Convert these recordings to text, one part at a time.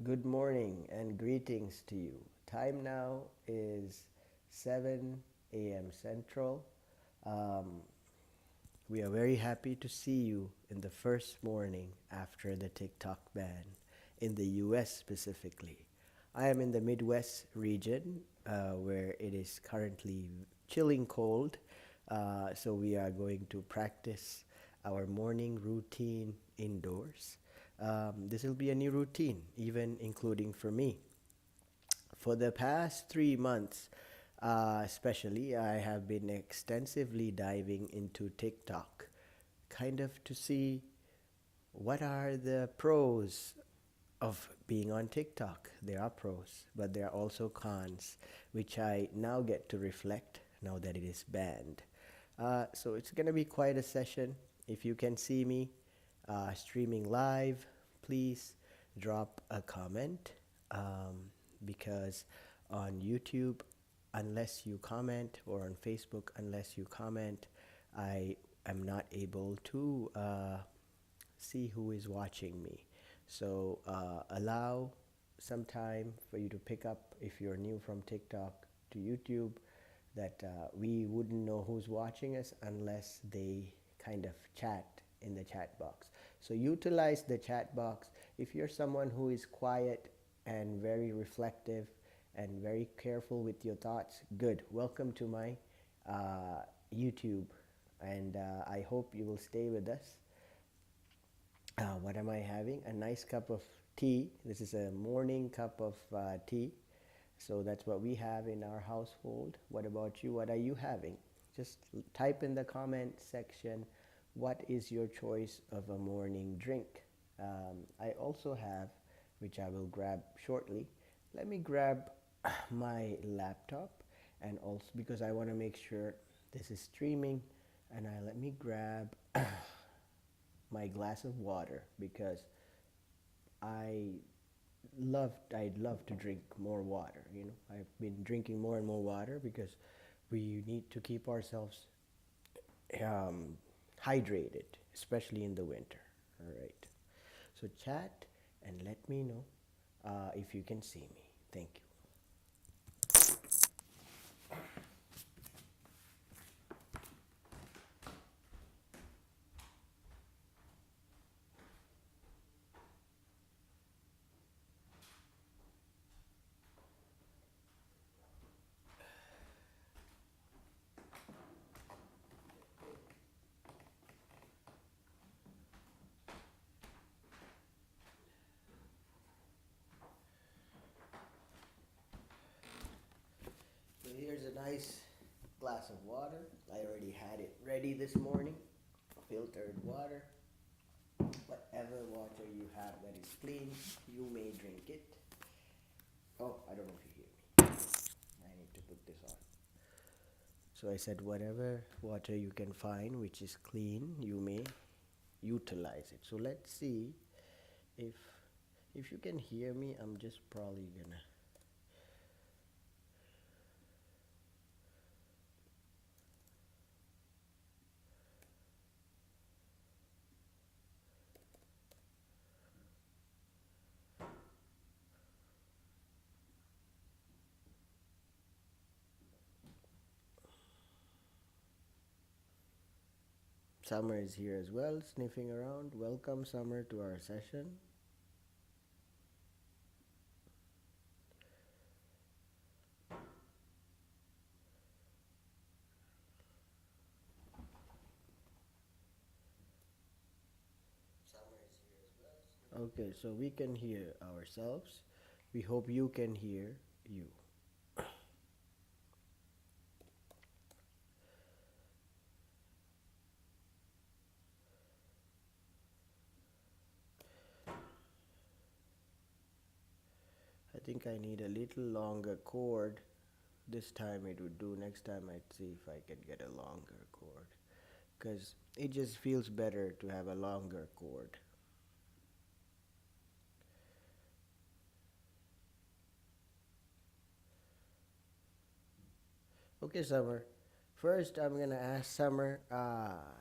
Good morning and greetings to you. Time now is 7 a.m. Central. Um, we are very happy to see you in the first morning after the TikTok ban in the US specifically. I am in the Midwest region where it is currently chilling cold. So we are going to practice our morning routine indoors. This will be a new routine, even including for me. For the past 3 months, especially, I have been extensively diving into TikTok, kind of to see what are the pros of being on TikTok. There are pros, but there are also cons, which I now get to reflect now that it is banned. So it's going to be quite a session. If you can see me streaming live, please drop a comment because on YouTube, unless you comment, or on Facebook, unless you comment, I am not able to see who is watching me. So allow some time for you to pick up if you're new from TikTok to YouTube, that we wouldn't know who's watching us unless they kind of chat in the chat box. So utilize the chat box. If you're someone who is quiet and very reflective and very careful with your thoughts, good. Welcome to my YouTube, and I hope you will stay with us. What am I having? A nice cup of tea. This is a morning cup of tea. So that's what we have in our household. What about you? What are you having? Just type in the comment section what is your choice of a morning drink. I also have, which I will grab shortly. Let me grab my laptop, and also because I want to make sure this is streaming, and let me grab my glass of water because I I'd love to drink more water. I've been drinking more and more water because we need to keep ourselves um, hydrated, especially in the winter. All right. So chat and let me know if you can see me. Thank you. So here's a nice glass of water. I already had it ready this morning. Filtered water. Whatever water you have that is clean, you may drink it. Oh, I don't know if you hear me. I need to put this on. So I said, whatever water you can find which is clean, you may utilize it. So let's see if you can hear me. I'm just probably gonna. Summer is here as well, sniffing around. Welcome, Summer, to our session. Okay, so we can hear ourselves. We hope you can hear you. I think I need a little longer cord. This time it would do. Next time I'd see if I can get a longer cord, because it just feels better to have a longer cord. Okay, Summer. First, I'm gonna ask Summer.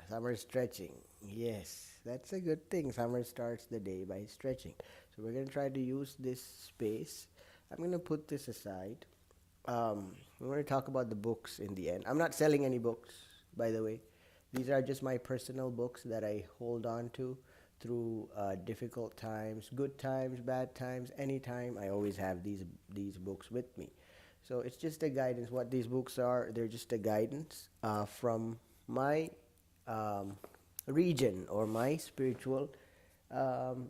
Summer stretching. Yes. That's a good thing. Summer starts the day by stretching. So we're going to try to use this space. I'm going to put this aside. We're going to talk about the books in the end. I'm not selling any books, by the way. These are just my personal books that I hold on to through difficult times, good times, bad times, anytime. I always have these books with me. So it's just a guidance. What these books are, they're just a guidance from my um, region or my spiritual um,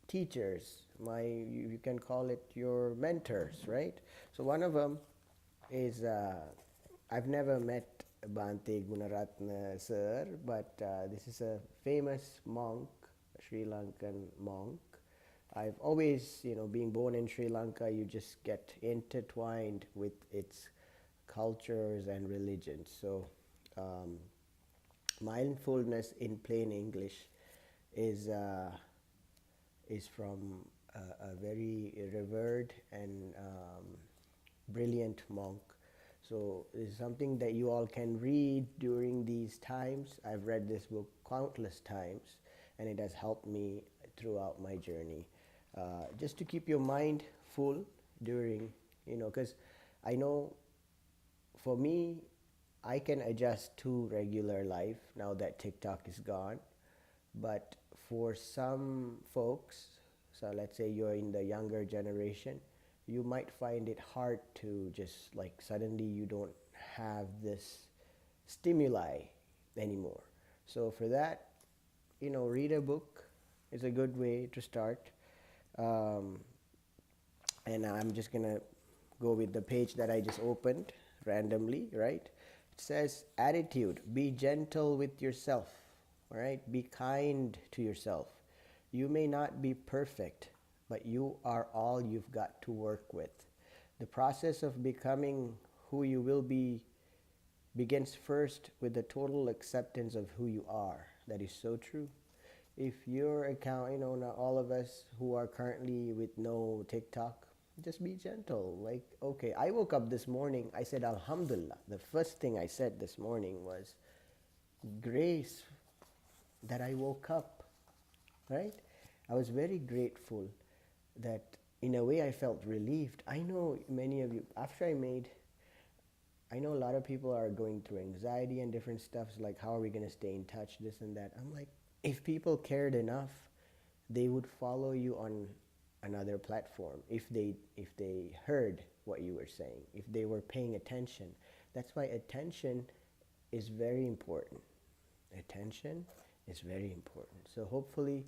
teachers. You can call it your mentors, right? So one of them is I've never met Bhante Gunaratna sir, but this is a famous monk, Sri Lankan monk. I've always, being born in Sri Lanka, you just get intertwined with its cultures and religions. So, mindfulness in plain English is from a very revered and brilliant monk. So it's something that you all can read during these times. I've read this book countless times, and it has helped me throughout my journey. Just to keep your mind full during, because I know for me, I can adjust to regular life now that TikTok is gone. But for some folks, so let's say you're in the younger generation, you might find it hard to just like suddenly you don't have this stimuli anymore. So for that, read a book is a good way to start. Um, and I'm just gonna go with the page that I just opened randomly, right? It says, attitude, be gentle with yourself, all right? Be kind to yourself. You may not be perfect, but you are all you've got to work with. The process of becoming who you will be begins first with the total acceptance of who you are. That is so true. If your account, not all of us who are currently with no TikTok, just be gentle. Like, okay, I woke up this morning, I said, Alhamdulillah. The first thing I said this morning was, grace that I woke up, right? I was very grateful that in a way I felt relieved. I know many of you, I know a lot of people are going through anxiety and different stuff, so like how are we going to stay in touch, this and that. I'm like, if people cared enough, they would follow you on another platform if they heard what you were saying, if they were paying attention. That's why attention is very important. Attention is very important. So hopefully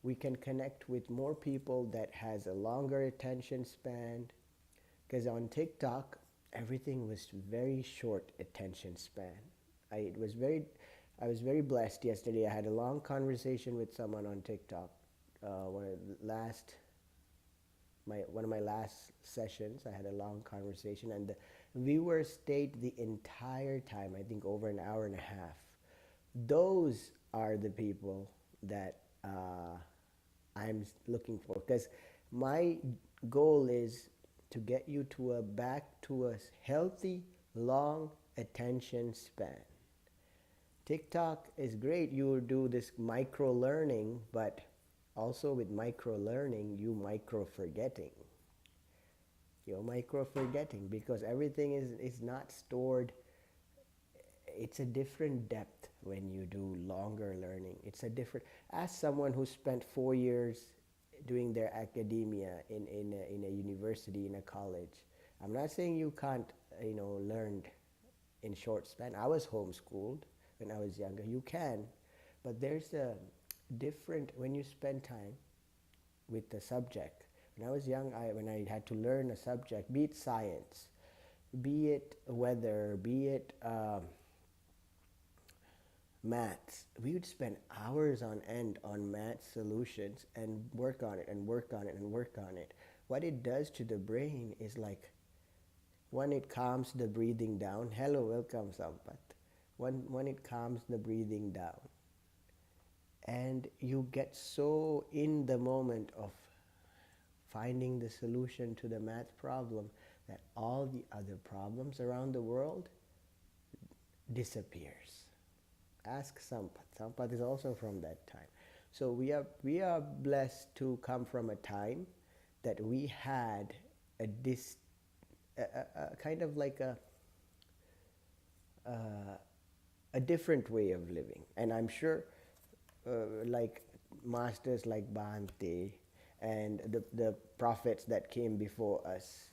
we can connect with more people that has a longer attention span, because on TikTok everything was very short attention span. I was very blessed yesterday. I had a long conversation with someone on TikTok. One of my last sessions, I had a long conversation, and the viewer stayed the entire time. I think over an hour and a half. Those are the people that I'm looking for, because my goal is to get you back to a healthy, long attention span. TikTok is great. You do this micro learning, but also with micro learning, you micro forgetting. You're micro forgetting because everything is not stored. It's a different depth when you do longer learning. It's a different. As someone who spent 4 years doing their academia in a university, in a college, I'm not saying you can't learn in short span. I was homeschooled when I was younger. You can, but there's a different when you spend time with the subject. When I was young, when I had to learn a subject, be it science, be it weather, be it maths, we would spend hours on end on math solutions and work on it and work on it and work on it. What it does to the brain is like, when it calms the breathing down, hello, welcome Sampat. When it calms the breathing down, and you get so in the moment of finding the solution to the math problem that all the other problems around the world disappears. Ask Sampath. Sampath is also from that time. So we are blessed to come from a time that we had a a kind of like a different way of living. And I'm sure, like masters like Bhante and the prophets that came before us,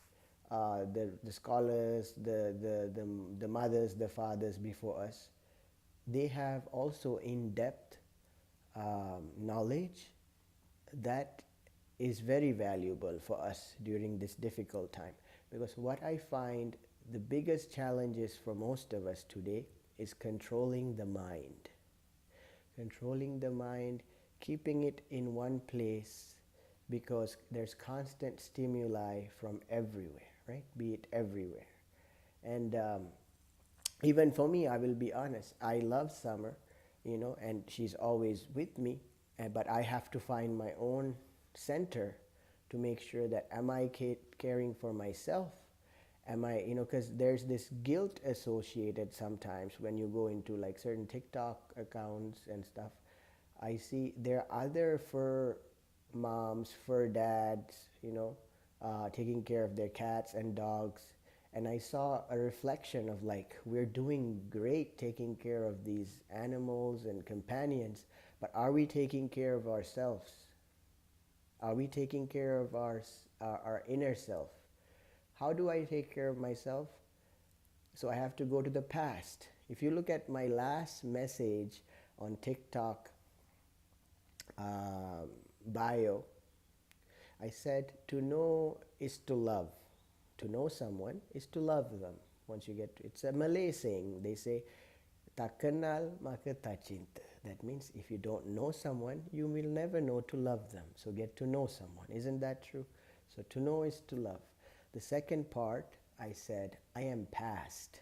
the scholars, the mothers, the fathers before us, they have also in-depth knowledge that is very valuable for us during this difficult time. Because what I find the biggest challenges for most of us today is controlling the mind. Controlling the mind, keeping it in one place, because there's constant stimuli from everywhere, right? Be it everywhere. And even for me, I will be honest, I love Summer, and she's always with me, but I have to find my own center to make sure that am I caring for myself? Am I, because there's this guilt associated sometimes when you go into like certain TikTok accounts and stuff. I see there are other fur moms, fur dads, taking care of their cats and dogs. And I saw a reflection of like, we're doing great taking care of these animals and companions, but are we taking care of ourselves? Are we taking care of our inner self? How do I take care of myself? So I have to go to the past. If you look at my last message on TikTok bio, I said to know is to love. To know someone is to love them. Once you get to, it's a Malay saying. They say, tak kenal maka tak cinta. That means if you don't know someone, you will never know to love them. So get to know someone. Isn't that true? So to know is to love. The second part, I said, I am past.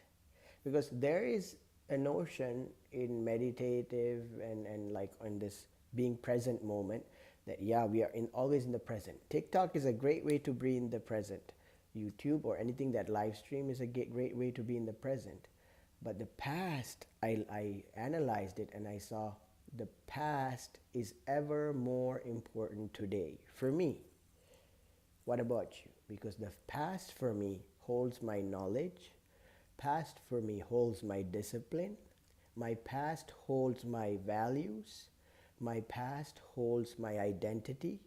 Because there is a notion in meditative and like on this being present moment that, yeah, we are always in the present. TikTok is a great way to be in the present. YouTube or anything that live stream is a great way to be in the present. But the past, I analyzed it and I saw the past is ever more important today for me. What about you? Because the past for me holds my knowledge, past for me holds my discipline, my past holds my values, my past holds my identity,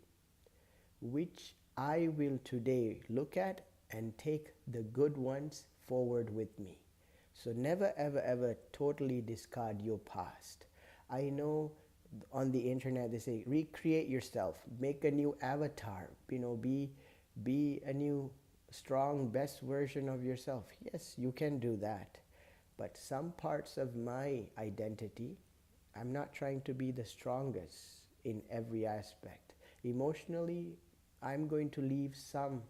which I will today look at and take the good ones forward with me. So never ever ever totally discard your past. I know on the internet they say recreate yourself, make a new avatar, be a new strong best version of yourself. Yes, you can do that. But some parts of my identity, I'm not trying to be the strongest in every aspect. Emotionally, I'm going to leave some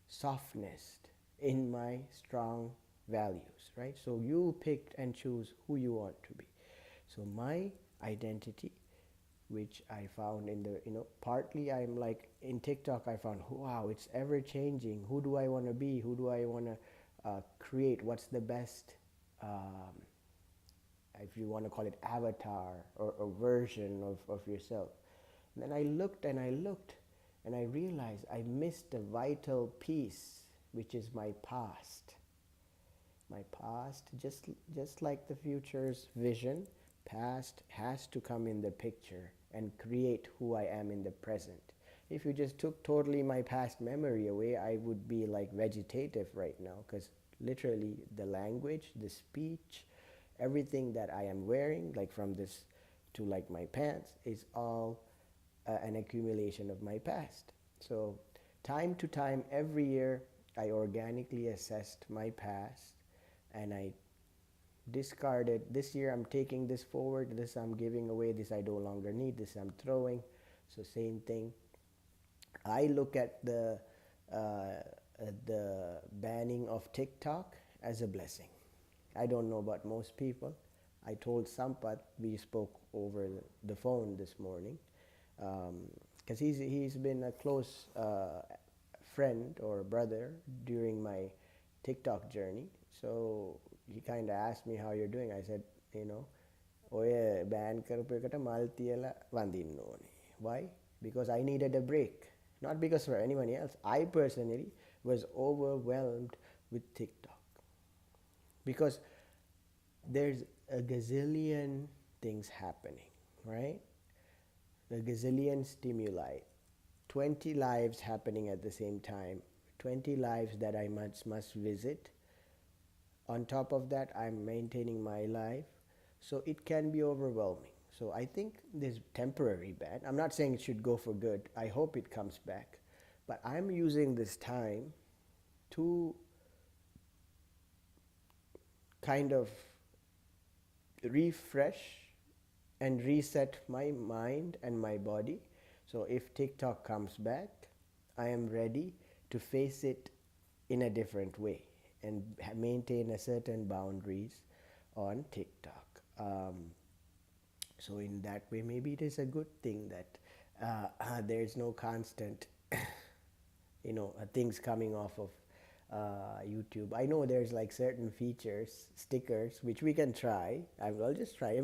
softness in my strong values, right? So you pick and choose who you want to be. So my identity, which I found in the, partly I'm like in TikTok, I found, wow, it's ever changing. Who do I want to be? Who do I want to create? What's the best, if you want to call it avatar or version of yourself? And then I looked and I looked and I realized I missed a vital piece, which is my past. My past, just like the future's vision, past has to come in the picture and create who I am in the present. If you just took totally my past memory away, I would be like vegetative right now, because literally the language, the speech, everything that I am wearing, like from this to like my pants, is all an accumulation of my past. So time to time, every year, I organically assessed my past and I discarded. This year I'm taking this forward, this I'm giving away, this I no longer need, this I'm throwing. So same thing. I look at the banning of TikTok as a blessing. I don't know about most people. I told Sampath, we spoke over the phone this morning, because he's been a close friend or brother during my TikTok journey. So he kind of asked me how you're doing. I said, ඔය බෑන් කරපු එකට මල් තියලා වඳින්න ඕනේ. Why? Because I needed a break. Not because for anyone else. I personally was overwhelmed with TikTok. Because there's a gazillion things happening, right? A gazillion stimuli, 20 lives happening at the same time, 20 lives that I must visit. On top of that, I'm maintaining my life. So it can be overwhelming. So I think this temporary ban, I'm not saying it should go for good. I hope it comes back. But I'm using this time to kind of refresh and reset my mind and my body. So if TikTok comes back, I am ready to face it in a different way and maintain a certain boundaries on TikTok. So in that way, maybe it is a good thing that there is no constant, things coming off of YouTube. I know there's like certain features, stickers, which we can try. I'll just try.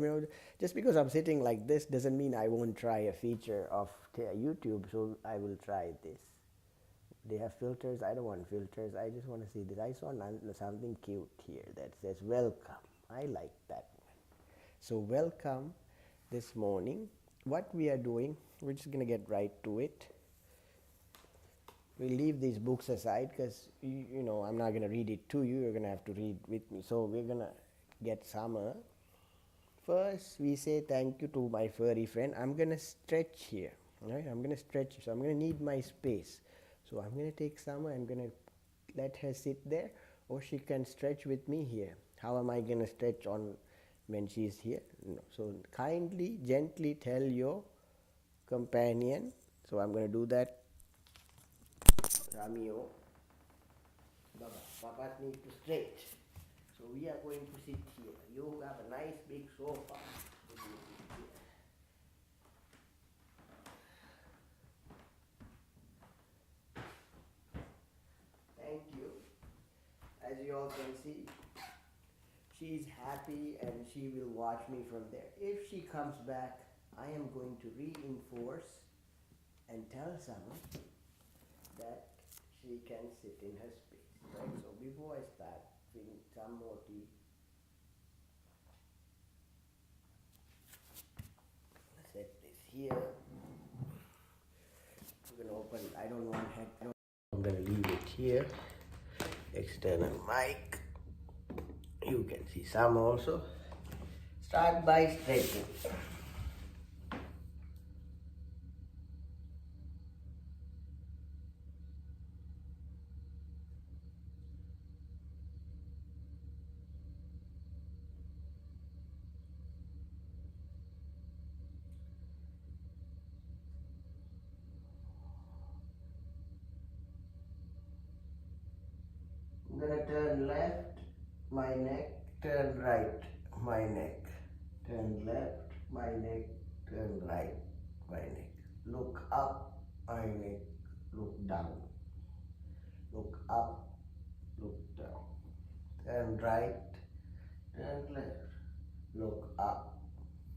Just because I'm sitting like this doesn't mean I won't try a feature of YouTube. So I will try this. They have filters. I don't want filters. I just want to see this. I saw something cute here that says welcome. I like that one. So welcome this morning. What we are doing, we're just going to get right to it. We'll leave these books aside because, I'm not going to read it to you. You're going to have to read with me. So we're going to get Summer. First, we say thank you to my furry friend. I'm going to stretch here. Right? I'm going to stretch. So I'm going to need my space. So I'm going to take Summer. I'm going to let her sit there. Or she can stretch with me here. How am I going to stretch on when she's here? No. So kindly, gently tell your companion. So I'm going to do that. Ramio, Baba, Papa needs to stretch. So we are going to sit here. You have a nice big sofa. Thank you. As you all can see, she's happy and she will watch me from there. If she comes back, I am going to reinforce and tell someone that she can sit in her space, right? So before I start, drink some more tea. Set this here. I'm gonna open. I don't want head. I'm gonna leave it here. External mic. You can see some also. Start by stretching. I'm gonna turn left, my neck, turn right, my neck. Turn left, my neck, turn right, my neck. Look up, my neck, look down. Look up, look down. Turn right, turn left. Look up,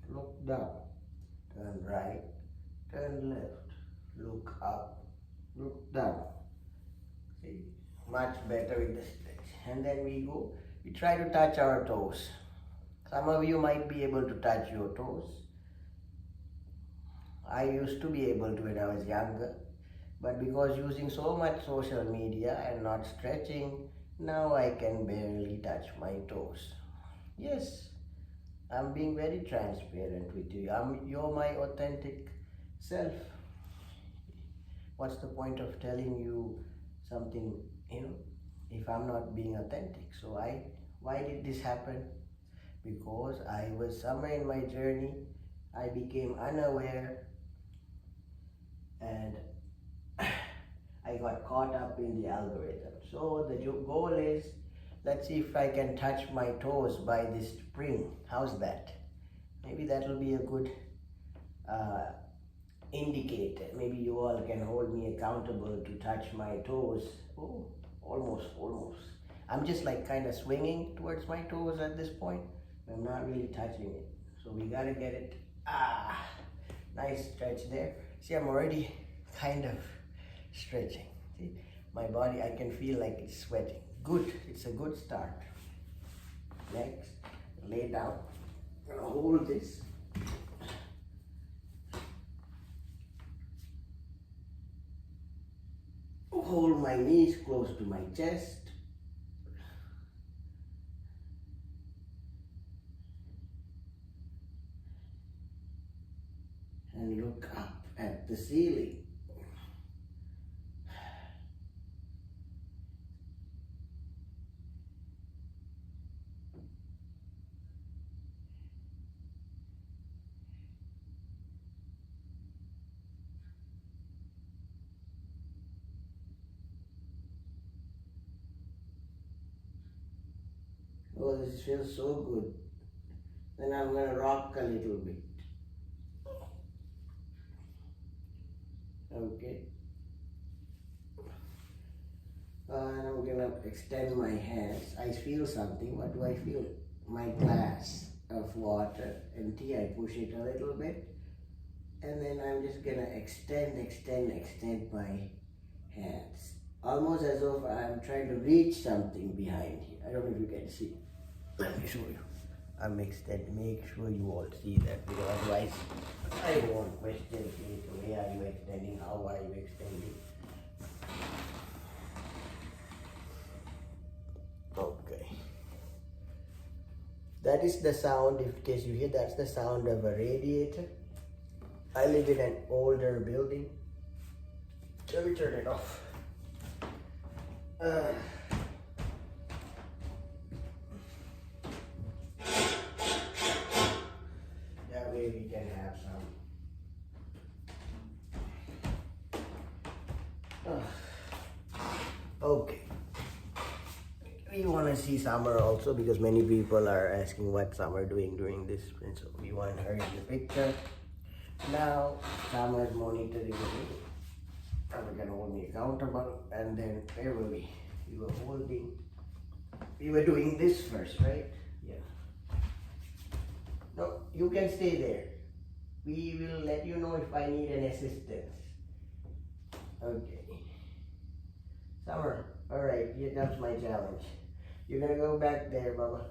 look down. Turn right, turn left. Look up, look down. See? Much better with the stretch. And then we try to touch our toes. Some of you might be able to touch your toes. I used to be able to when I was younger, but because using so much social media and not stretching, now I can barely touch my toes. Yes, I'm being very transparent with you. You're my authentic self. What's the point of telling you something, if I'm not being authentic? So why did this happen? Because I was somewhere in my journey, I became unaware and I got caught up in the algorithm. So the goal is, let's see if I can touch my toes by this spring. How's that? Maybe that will be a good indicator. Maybe you all can hold me accountable to touch my toes. Oh, almost. I'm just like kind of swinging towards my toes at this point. I'm not really touching it. So we gotta get it. Nice stretch there. See, I'm already kind of stretching. See, my body, I can feel like it's sweating. Good, it's a good start. Next, lay down. I'm gonna hold this. Hold my knees close to my chest. And look up at the ceiling. Oh, this feels so good. Then I'm going to rock a little bit. Okay. And I'm going to extend my hands. I feel something. What do I feel? My glass of water empty. I push it a little bit. And then I'm just going to extend my hands. Almost as if I'm trying to reach something behind here. I don't know if you can see. Let me show you. I'm extending. Make sure you all see that, because otherwise I won't question it. Where are you extending? How are you extending? Okay. That is the sound, in case you hear, that's the sound of a radiator. I live in an older building. Let me turn it off. That way we can have some. Okay. We want to see Summer also, because many people are asking what Summer doing during this sprint. So we want her in the picture. Now Summer is monitoring me. We can hold me accountable, and then where were we? We were doing this first, right? Yeah. No, you can stay there. We will let you know if I need an assistance. Okay. Summer, alright, that's my challenge. You're gonna go back there, Baba.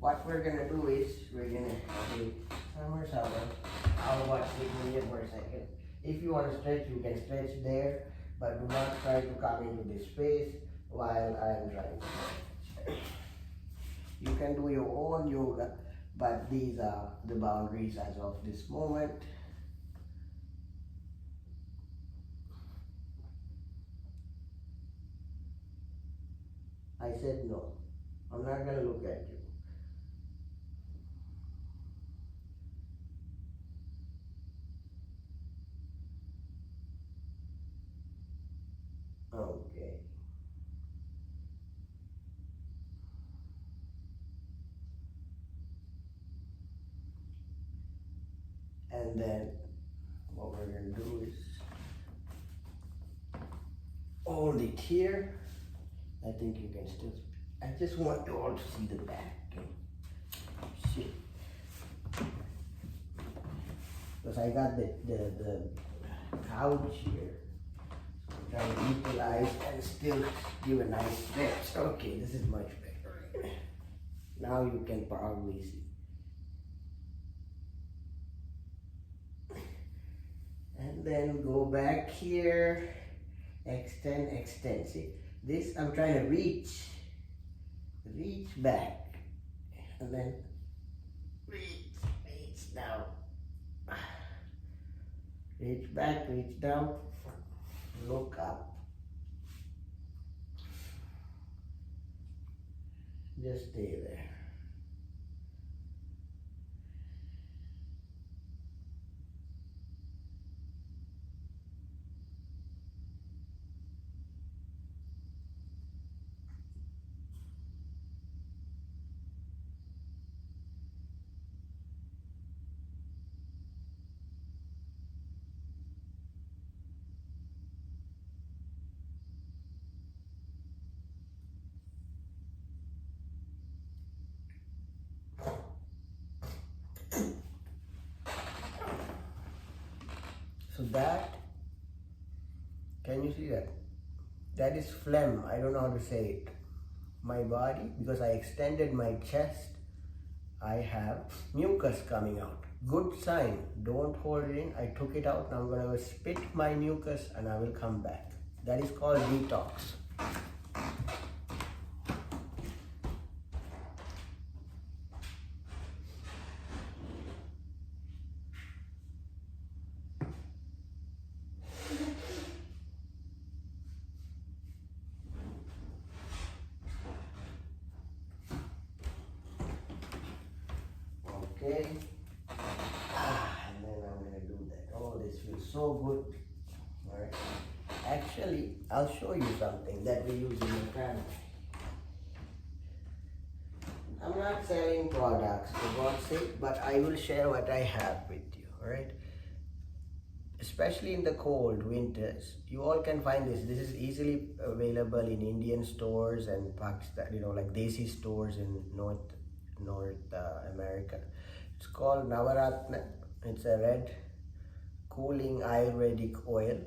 What we're gonna do is, we're gonna say, Summer, I'll watch it here for a second. If you want to stretch, you can stretch there, but do not try to come into this space while I'm trying to stretch. You can do your own yoga, but these are the boundaries as of this moment. I said no. I'm not going to look at you. Okay. And then what we're going to do is hold it here. I think you can still, I just want you all to see the back. See. Because I got the couch here. So I'm trying to equalize and still give a nice stretch. Okay, this is much better. Now you can probably see. And then go back here, extend. See, this I'm trying to reach back, and then reach down. Reach back, reach down, look up. Just stay there. that, can you see that? That is phlegm. I don't know how to say it. My body, because I extended my chest, I have mucus coming out. Good sign. Don't hold it in. I took it out. Now I'm going to spit my mucus and I will come back. That is called detox. Okay. And then I'm going to do that. Oh, this feels so good. Alright. Actually, I'll show you something that we use in the family. I'm not selling products for God's sake, but I will share what I have with you. Alright. Especially in the cold winters, you all can find this. This is easily available in Indian stores and Pakistan, like Desi stores in North America. It's called Navaratna. It's a red cooling Ayurvedic oil.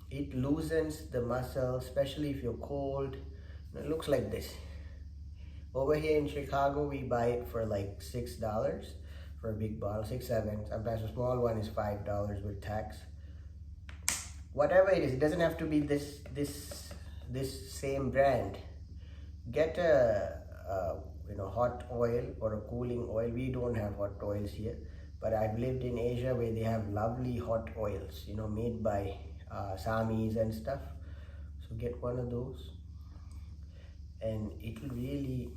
It loosens the muscle, especially if you're cold. It looks like this. Over here in Chicago, we buy it for like $6 for a big bottle, 6, 7. Sometimes a small one is $5 with tax. Whatever it is, it doesn't have to be this same brand. Get a hot oil or a cooling oil. We don't have hot oils here, but I've lived in Asia where they have lovely hot oils, made by Samis and stuff. So get one of those, and it will really,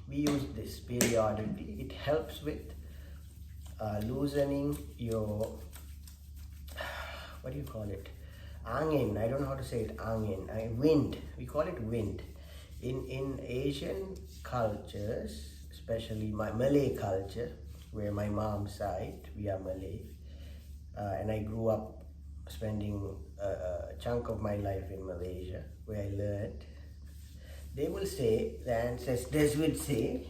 we use this periodically. It helps with loosening your, what do you call it? Angin. I don't know how to say it. Angin. Wind. We call it wind. In Asian cultures, especially my Malay culture, where my mom's side, we are Malay, and I grew up spending a chunk of my life in Malaysia, where I learned. They will say, the ancestors would say,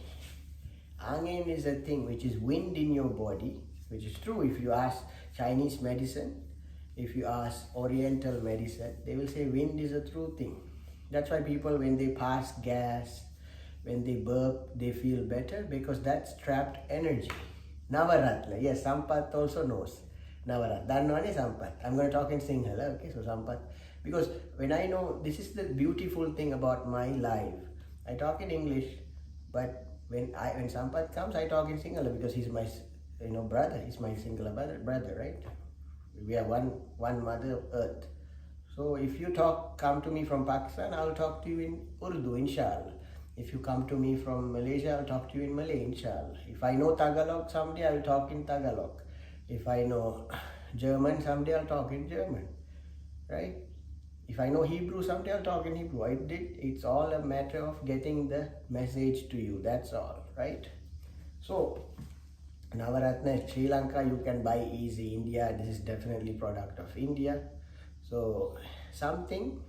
Angin is a thing which is wind in your body, which is true. If you ask Chinese medicine, if you ask Oriental medicine, they will say wind is a true thing. That's why people, when they pass gas, when they burp, they feel better, because that's trapped energy. Navaratna. Yes, Sampath also knows. Navaratna. Dhanwani Sampath. I'm going to talk in Sinhala, okay? So Sampath. Because when I know, this is the beautiful thing about my life. I talk in English, but when Sampath comes, I talk in Sinhala because he's my brother. He's my Sinhala brother, right? We are one mother earth. So if you come to me from Pakistan, I'll talk to you in Urdu, inshallah. If you come to me from Malaysia, I'll talk to you in Malay, inshallah. If I know Tagalog someday, I'll talk in Tagalog. If I know German someday, I'll talk in German, right? If I know Hebrew someday, I'll talk in Hebrew. It's all a matter of getting the message to you, that's all, right? So, Navaratna, Sri Lanka, you can buy easy. India, this is definitely product of India. So something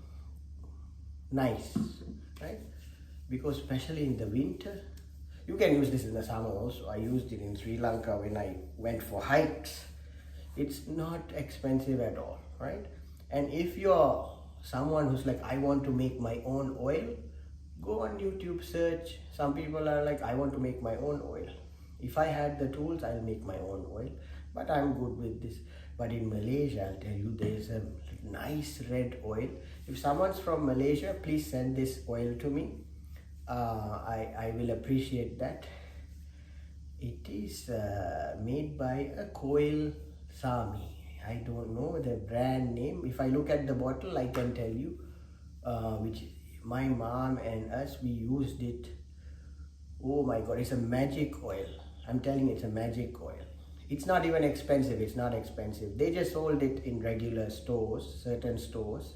nice, right? Because especially in the winter, you can use this in the summer also. I used it in Sri Lanka when I went for hikes. It's not expensive at all, right? And if you're someone who's like, I want to make my own oil, go on YouTube, search. Some people are like, I want to make my own oil. If I had the tools, I'll make my own oil, but I'm good with this. But in Malaysia, I'll tell you, there's a nice red oil. If someone's from Malaysia, please send this oil to me. I will appreciate that. It is made by a Koil Sami. I don't know the brand name. If I look at the bottle, I can tell you, which my mom and us, we used it. Oh my God, it's a magic oil. I'm telling you, it's a magic oil. It's not even expensive. It's not expensive. They just sold it in regular stores, certain stores.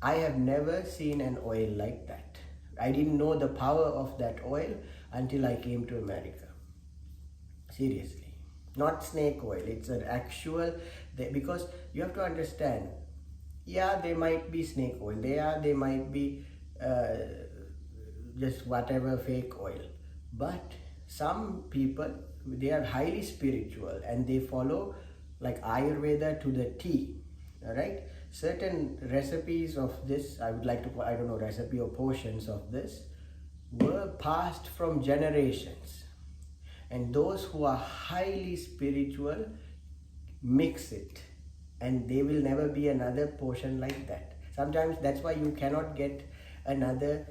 I have never seen an oil like that. I didn't know the power of that oil until I came to America. Seriously. Not snake oil. It's an actual, because you have to understand, yeah, there might be snake oil. They might be just whatever fake oil. But some people, they are highly spiritual and they follow like Ayurveda to the T. All right, certain recipes of this, I would like to, I don't know, recipe or portions of this were passed from generations, and those who are highly spiritual mix it, and there will never be another portion like that. Sometimes that's why you cannot get another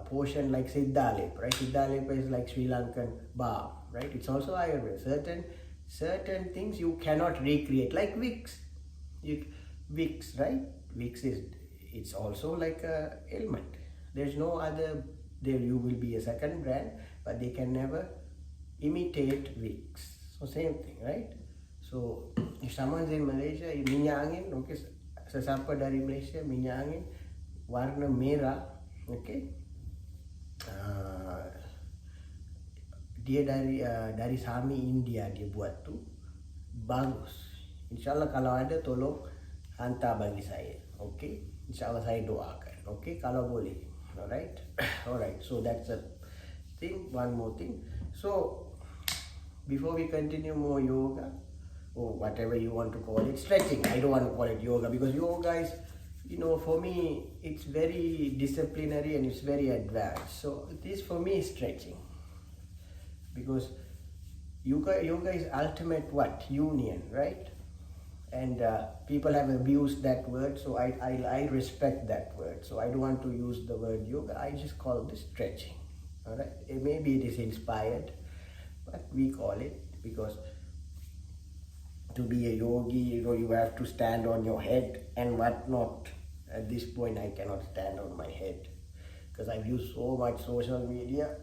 portion like Siddhalep, right? Siddhalep is like Sri Lankan balm, right? It's also Ayurveda. Certain things you cannot recreate, like Vicks. Vicks, right? Vicks is, it's also like a ailment. There's no other, there you will be a second brand, but they can never imitate Vicks. So same thing, right? So if someone's in Malaysia, minyak angin, okay, sesiapa dari Malaysia, minyak angin warna merah, okay, dia dari Sami India dia buat tu bagus. InsyaAllah kalau ada tolong hantar bagi saya, okay? InsyaAllah saya doakan, okay? Kalau boleh, alright, alright. So that's a thing. One more thing. So before we continue more yoga, or whatever you want to call it, stretching. I don't want to call it yoga because yoga is, you know, for me it's very disciplinary and it's very advanced. So this for me is stretching, because yoga is ultimate what? Union, right? And people have abused that word, so I respect that word. So I don't want to use the word yoga. I just call this stretching. All right. Maybe it is inspired, but we call it, because to be a yogi, you know, you have to stand on your head and whatnot. At this point, I cannot stand on my head because I've used so much social media.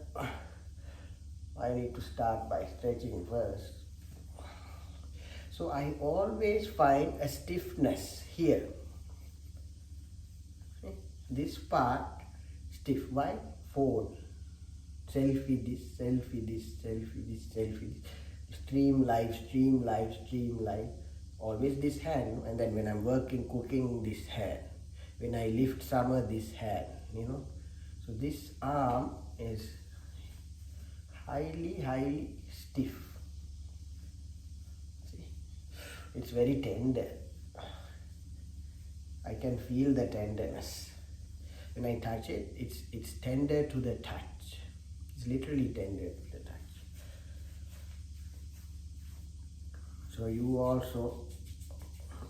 I need to start by stretching first. So I always find a stiffness here. This part stiff. Why? Phone. Selfie this, selfie this, selfie this, selfie this. Stream live, stream live, stream live. Always this hand, and then when I'm working, cooking, this hand. When I lift summer, this hand, you know. So this arm is highly stiff. See, it's very tender. I can feel the tenderness. When I touch it, it's tender to the touch. It's literally tender to the touch. So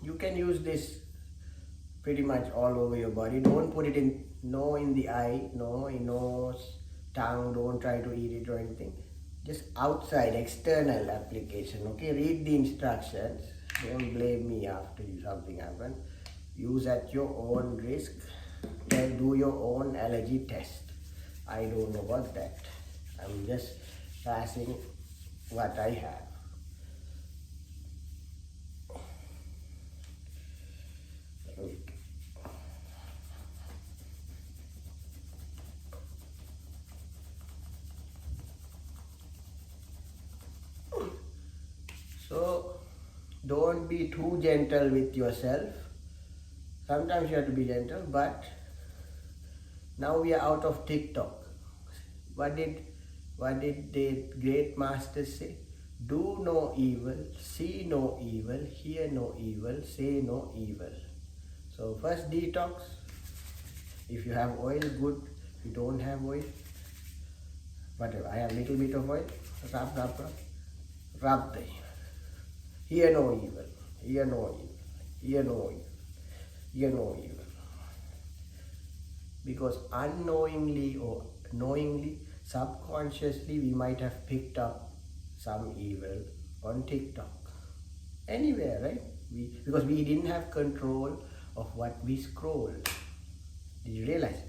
you can use this pretty much all over your body. Don't put it in the eye, no in nose, tongue. Don't try to eat it or anything. Just outside, external application. Okay, read the instructions. Don't blame me after something happens. Use at your own risk. Then do your own allergy test. I don't know about that. I'm just passing what I have. So don't be too gentle with yourself. Sometimes you have to be gentle, but now we are out of TikTok. What did the great masters say? Do no evil, see no evil, hear no evil, say no evil. So first detox. If you have oil, good. If you don't have oil, whatever. I have little bit of oil. Rub the. Hear no evil, hear no evil, hear no evil, hear no evil. Because unknowingly or knowingly, subconsciously, we might have picked up some evil on TikTok. Anywhere, right? Because we didn't have control of what we scrolled. Did you realize?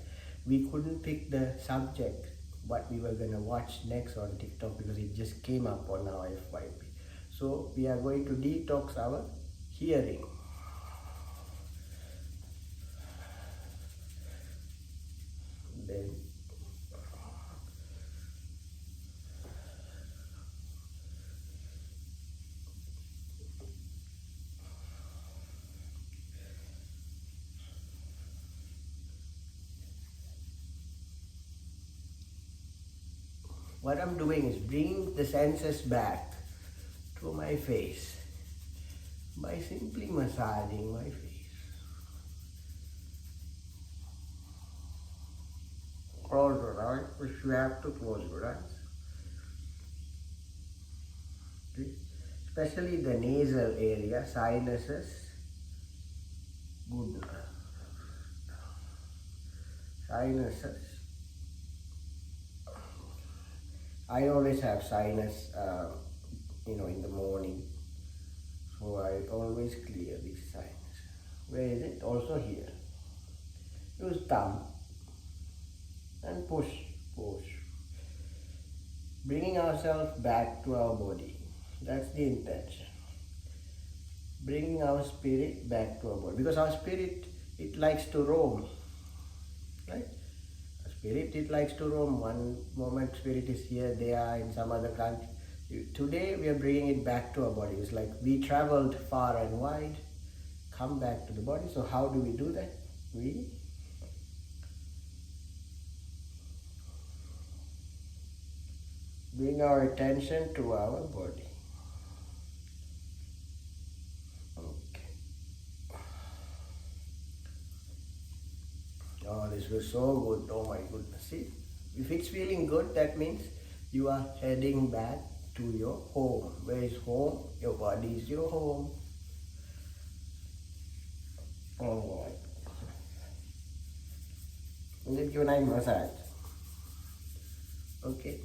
We couldn't pick the subject, what we were going to watch next on TikTok, because it just came up on our FYP. So we are going to detox our hearing. Then what I'm doing is bringing the senses back to my face by simply massaging my face. Close your eyes, but you have to close your eyes. Okay. Especially the nasal area, sinuses. Good. Sinuses. I always have sinus, in the morning. So I always clear this sinus. Where is it? Also here. Use thumb and push. Bringing ourselves back to our body. That's the intention. Bringing our spirit back to our body. Because our spirit, it likes to roam. Right? Spirit, it likes to roam. One moment spirit is here, they are in some other country. Today we are bringing it back to our body. It's like we traveled far and wide, come back to the body. So how do we do that? We bring our attention to our body. Oh, this was so good. Oh my goodness. See, if it's feeling good, that means you are heading back to your home. Where is home? Your body is your home. All right. Give you a nice massage. Okay.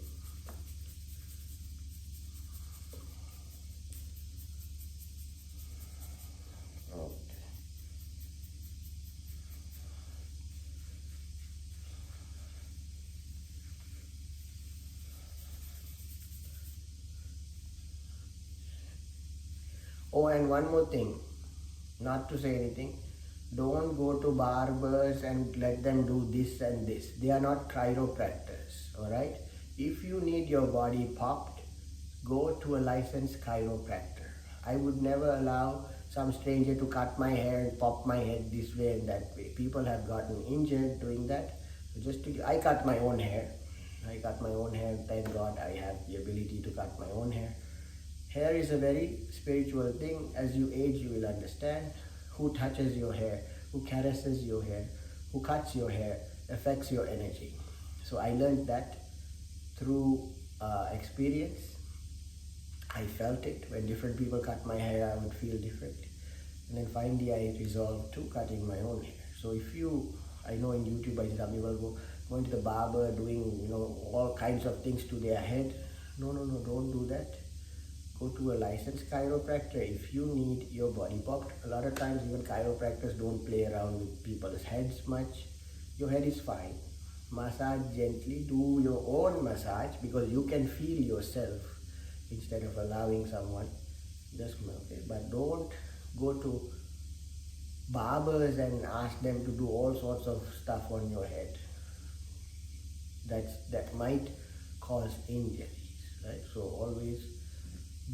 Oh, and one more thing, not to say anything, don't go to barbers and let them do this and this. They are not chiropractors, alright? If you need your body popped, go to a licensed chiropractor. I would never allow some stranger to cut my hair and pop my head this way and that way. People have gotten injured doing that. I cut my own hair. Thank God I have the ability to cut my own hair. Hair is a very spiritual thing. As you age, you will understand. Who touches your hair, who caresses your hair, who cuts your hair, affects your energy. So I learned that through experience. I felt it. When different people cut my hair, I would feel different. And then finally I resolved to cutting my own hair. So I know in YouTube I see some people going to the barber, doing all kinds of things to their head. No, don't do that. Go to a licensed chiropractor if you need your body popped. A lot of times even chiropractors don't play around with people's heads much. Your head is fine. Massage gently. Do your own massage because you can feel yourself instead of allowing someone. Okay? But don't go to barbers and ask them to do all sorts of stuff on your head. That might cause injuries, right? So always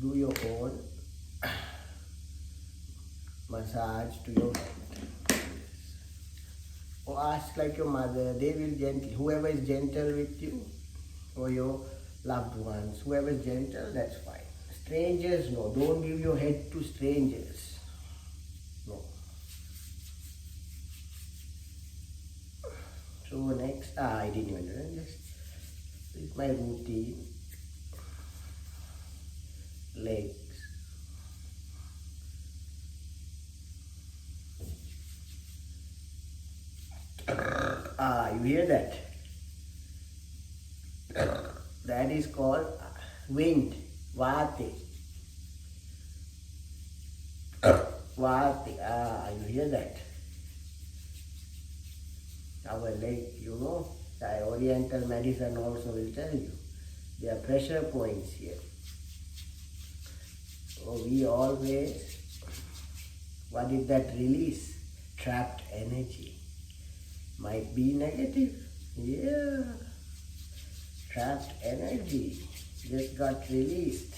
do your own massage to your head. Or ask like your mother, they will gently, whoever is gentle with you, or your loved ones, whoever is gentle, that's fine. Strangers, no, don't give your head to strangers. No. So next, I didn't even know, this is my routine. Legs. You hear that? That is called wind, vati. Vati, you hear that? Our leg, the oriental medicine also will tell you. There are pressure points here. So we always, what did that release? Trapped energy. Might be negative. Yeah. Trapped energy just got released.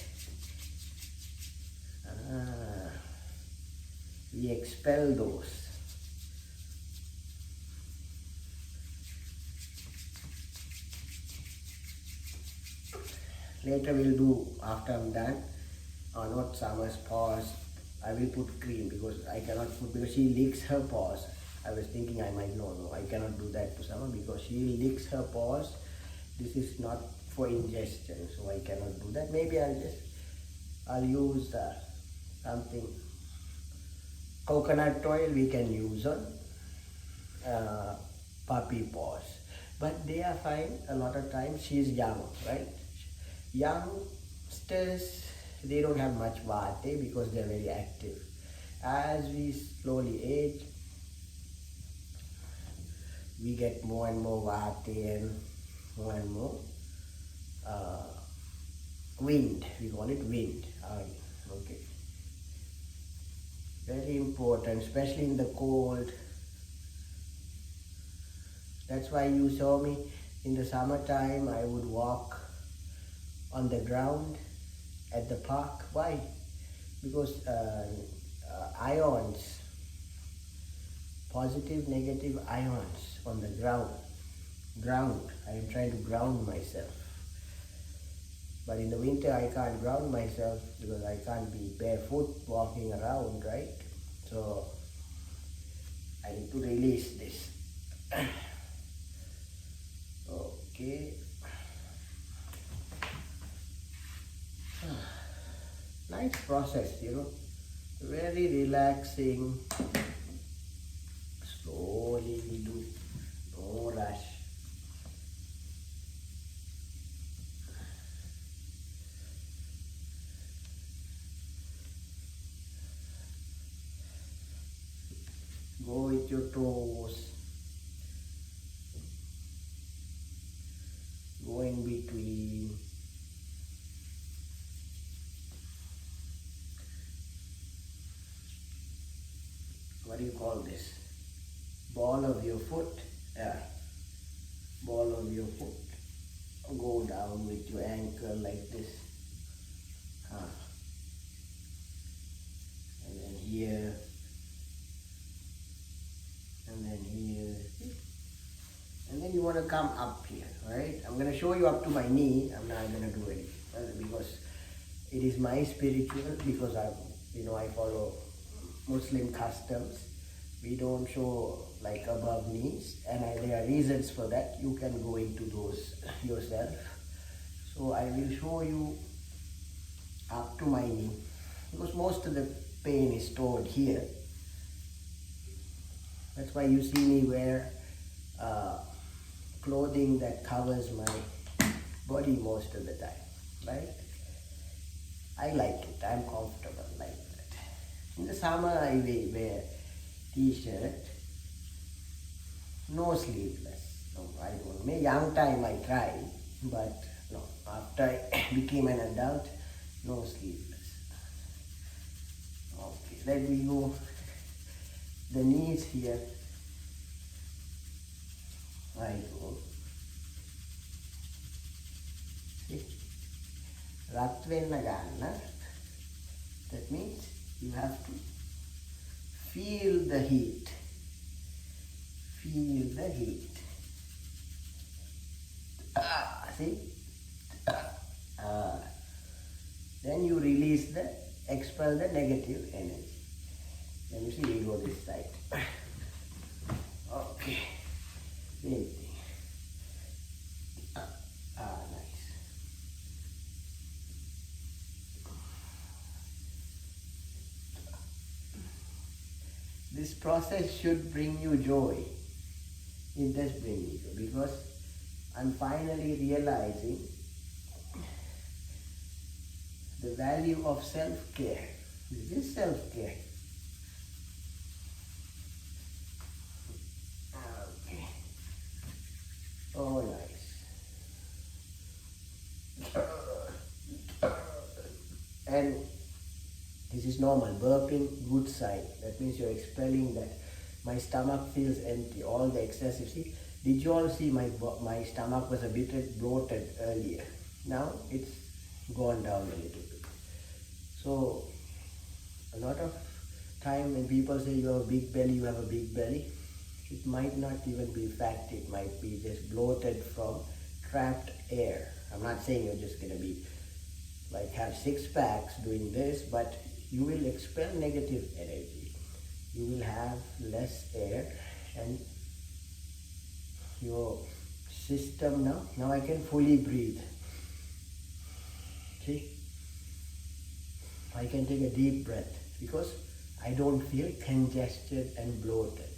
We expel those. Later we'll do, after I'm done, not Summer's paws. I will put cream because I cannot put, because she licks her paws. I was thinking I might, no, I cannot do that to Summer because she licks her paws. This is not for ingestion, so I cannot do that. Maybe I'll use something, coconut oil we can use on puppy paws. But they are fine. A lot of times she's young, right? Youngsters, they don't have much vate because they're very active. As we slowly age, we get more and more vate and more wind. We call it wind. Okay. Very important, especially in the cold. That's why you saw me in the summertime. I would walk on the ground at the park. Why? Because ions, positive, negative ions on the ground. I am trying to ground myself. But in the winter I can't ground myself because I can't be barefoot walking around, right? So I need to release this. Okay. Nice process, very relaxing. Slowly we do, no rush. Go with your toes. Go in between. What do you call this? Ball of your foot. Yeah. Ball of your foot. Go down with your ankle like this. And then here. And then here. And then you want to come up here, right? I'm going to show you up to my knee. I'm not going to do it because it is my spiritual, because I follow Muslim customs. We don't show like above knees, and there are reasons for that. You can go into those yourself. So I will show you up to my knee because most of the pain is stored here. That's why you see me wear clothing that covers my body most of the time, right? I like it. I'm comfortable like that. In the summer, I wear t-shirt, no sleeveless. No, I don't. Maybe young time I tried, but no. After I became an adult, no sleeveless. Okay, let me go. The knees here. I go. See? Rat venna ganna. That means you have to feel the heat. Feel the heat. See? Then you release expel the negative energy. Then you see, we go this side. Okay. Same thing. Nice. This process should bring you joy. It does bring me joy because I'm finally realizing the value of self-care. This is self-care. Okay. Oh, nice. And this is normal. Burping, good sign. That means you're expelling that. My stomach feels empty, all the excessive. See, did you all see my stomach was a bit bloated earlier? Now it's gone down a little bit. So a lot of time when people say you have a big belly, you have a big belly, it might not even be fat. It might be just bloated from trapped air. I'm not saying you're just going to be, like have six packs doing this, but you will expel negative energy. You will have less air, and your system now I can fully breathe. See, I can take a deep breath because I don't feel congested and bloated.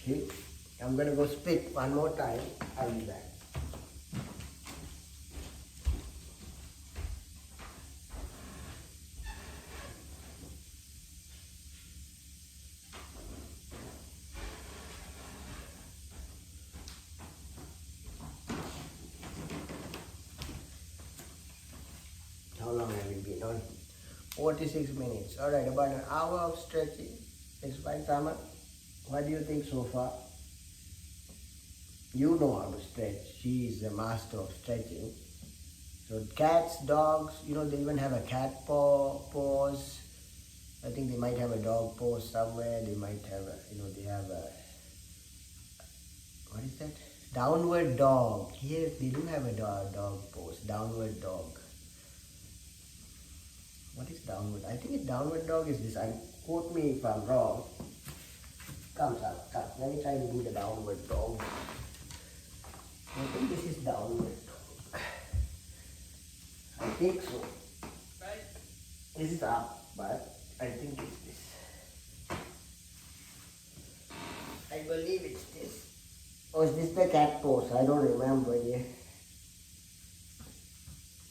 Okay, I'm gonna go spit one more time. I'll be back. How long have we been on? 46 minutes. Alright, about an hour of stretching. It's fine, Tama. What do you think so far? You know how to stretch. She is the master of stretching. So cats, dogs, they even have a cat pose. I think they might have a dog pose somewhere. They might have they have a, what is that? Downward dog. Here they do have a dog pose. Downward dog. What is downward? I think downward dog is this. Quote me if I'm wrong. Come. Let me try to do the downward dog. I think this is downward dog. I think so. Right? This is up, but I think it's this. I believe it's this. Or is this the cat pose? I don't remember yet.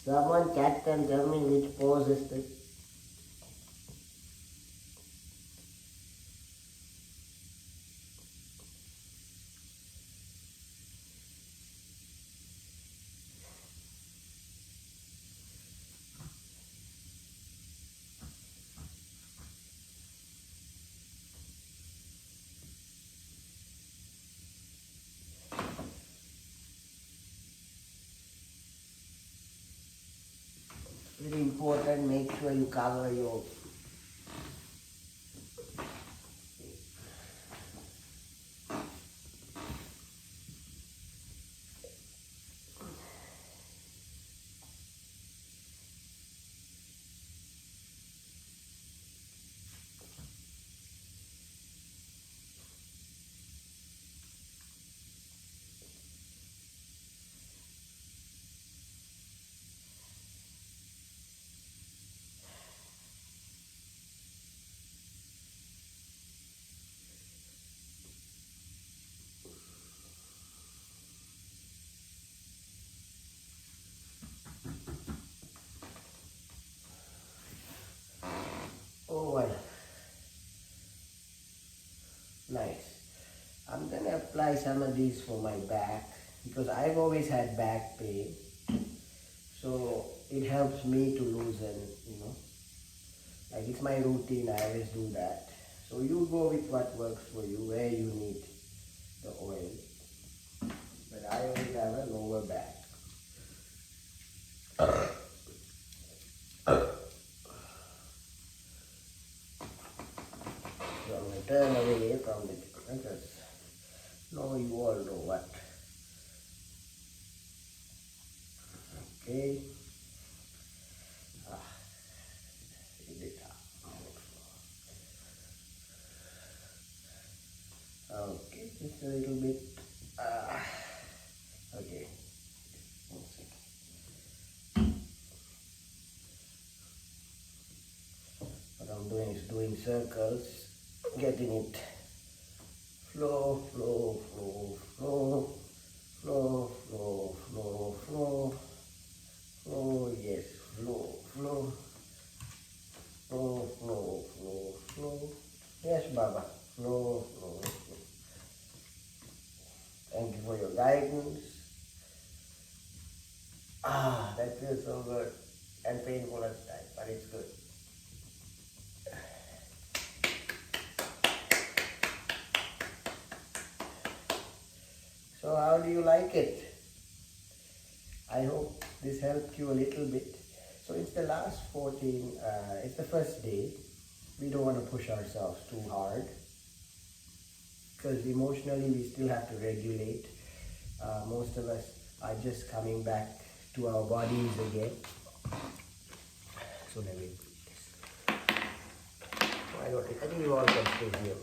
Someone cat can tell me which pose is this. Very important, make sure you cover your well. Nice. I'm gonna apply some of these for my back because I've always had back pain. So it helps me to loosen. Like it's my routine, I always do that. So you go with what works for you, where you need the oil. But I always have a lower back. So I'm gonna turn away from the because no, you all know what. Okay. Okay, just a little bit. Okay. 1 second. What I'm doing is doing circles, getting it flow, flow, flow, flow, flow, flow, flow, flow, flow, yes, flow, flow, flow, flow, flow, flow. Yes, Baba, flow, flow, flow. Thank you for your guidance. That feels so good and painful at the time, but it's good. So how do you like it? I hope this helped you a little bit. So it's the last 14, it's the first day. We don't want to push ourselves too hard because emotionally we still have to regulate. Most of us are just coming back to our bodies again. So let me put this. I think you all can still hear me.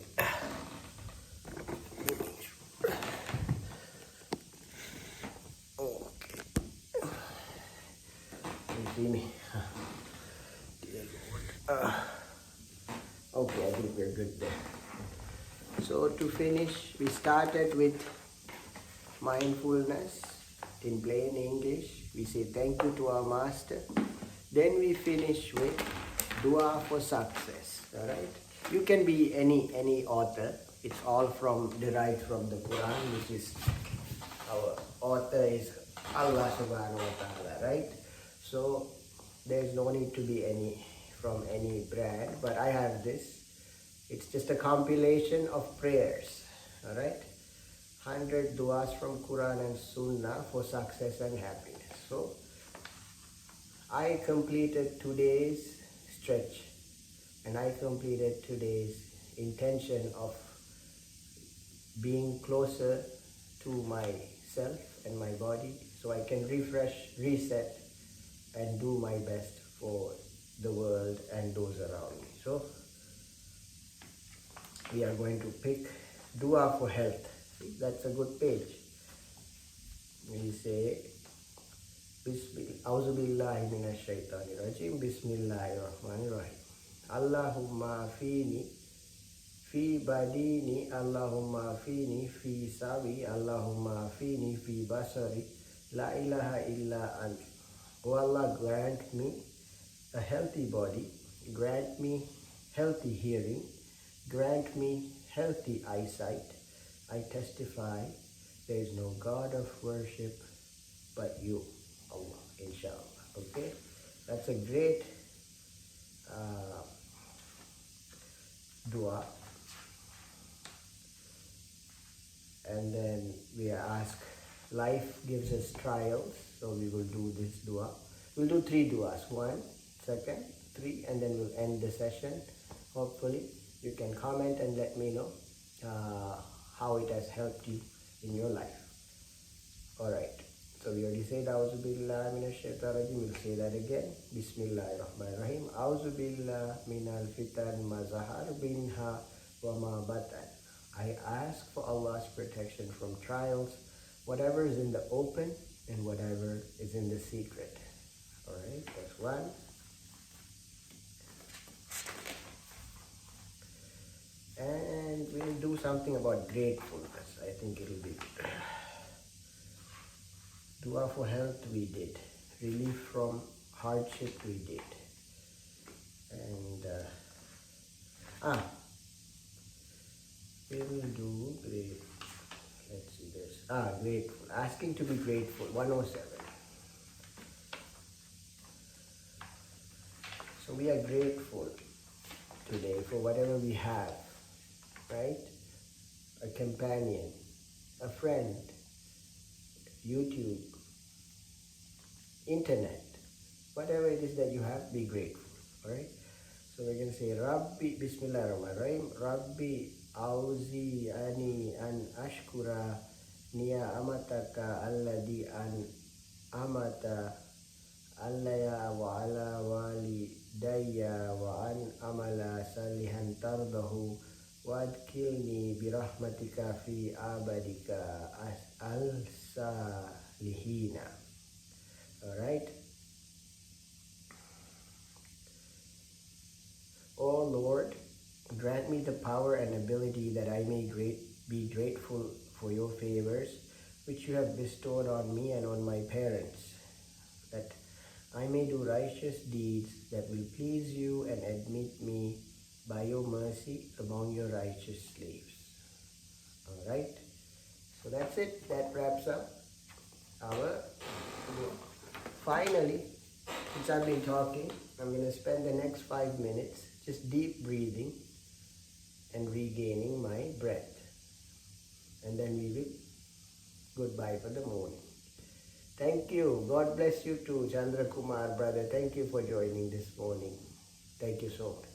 Okay. You see me? Dear Lord. Okay, I think we're good there. So to finish, we started with mindfulness in plain English. We say thank you to our master. Then we finish with dua for success. Alright? You can be any author. It's all derived from the Quran, which is our author is Allah subhanahu wa ta'ala, right? So there's no need to be from any brand, but I have this. It's just a compilation of prayers. Alright? 100 duas from Quran and Sunnah for success and happiness. So I completed today's stretch and I completed today's intention of being closer to myself and my body so I can refresh, reset and do my best for the world and those around me. So we are going to pick dua for health. See, that's a good page. We say A'udhu billahi minash shaitanir rajim. Bismillahir rahmanir rahim. Allahumma afini fi badini, Allahumma afini fi sawi, Allahumma afini fi basari, la ilaha illa ant. O Allah, grant me a healthy body, grant me healthy hearing, grant me healthy eyesight. I testify there is no God of worship but you, Allah, inshallah. Okay, that's a great dua. And then we ask, life gives us trials, so we will do this dua. We'll do 3 duas, 1, 2, 3, and then we'll end the session. Hopefully you can comment and let me know how it has helped you in your life. Alright, so we already said A'udhu billahi minash shaitanir rajim. We'll say that again. Bismillahir rahmanir rahim. A'udhu billahi minal fitan ma zahar minha wa ma batan. I ask for Allah's protection from trials, whatever is in the open and whatever is in the secret. Alright, that's 1. And we'll do something about gratefulness. I think it'll be dua for health we did. Relief from hardship we did. And we will do great. Let's see this. Grateful. Asking to be grateful. 107. So we are grateful today for whatever we have. Right? A companion, a friend, YouTube, internet, whatever it is that you have, be grateful. Alright? So we're going to say Rabbi, Bismillahirrahmanirrahim, Rabbi Auzi ani an ashkura niya amataka alladhi an amata allaya wa ala wali daya wa an amala salihan tardahu wadkilni birahmatika fi abadika al-salihina. Alright. O Lord, grant me the power and ability that I may be grateful for your favors, which you have bestowed on me and on my parents, that I may do righteous deeds that will please you and admit me by your mercy among your righteous slaves. Alright, so that's it. That wraps up our video. Finally, since I've been talking, I'm going to spend the next 5 minutes just deep breathing and regaining my breath. And then we will goodbye for the morning. Thank you. God bless you too, Chandra Kumar, brother. Thank you for joining this morning. Thank you so much.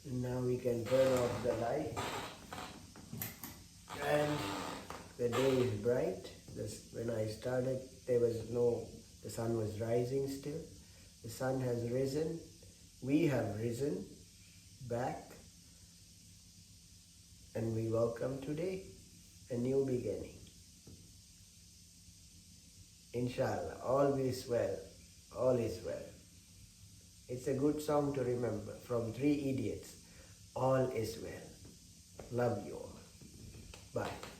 Now we can turn off the light, and the day is bright. When I started, the sun was rising still. The sun has risen. We have risen back, and we welcome today a new beginning. Inshallah, all is well. All is well. It's a good song to remember from Three Idiots. All is well. Love you all. Bye.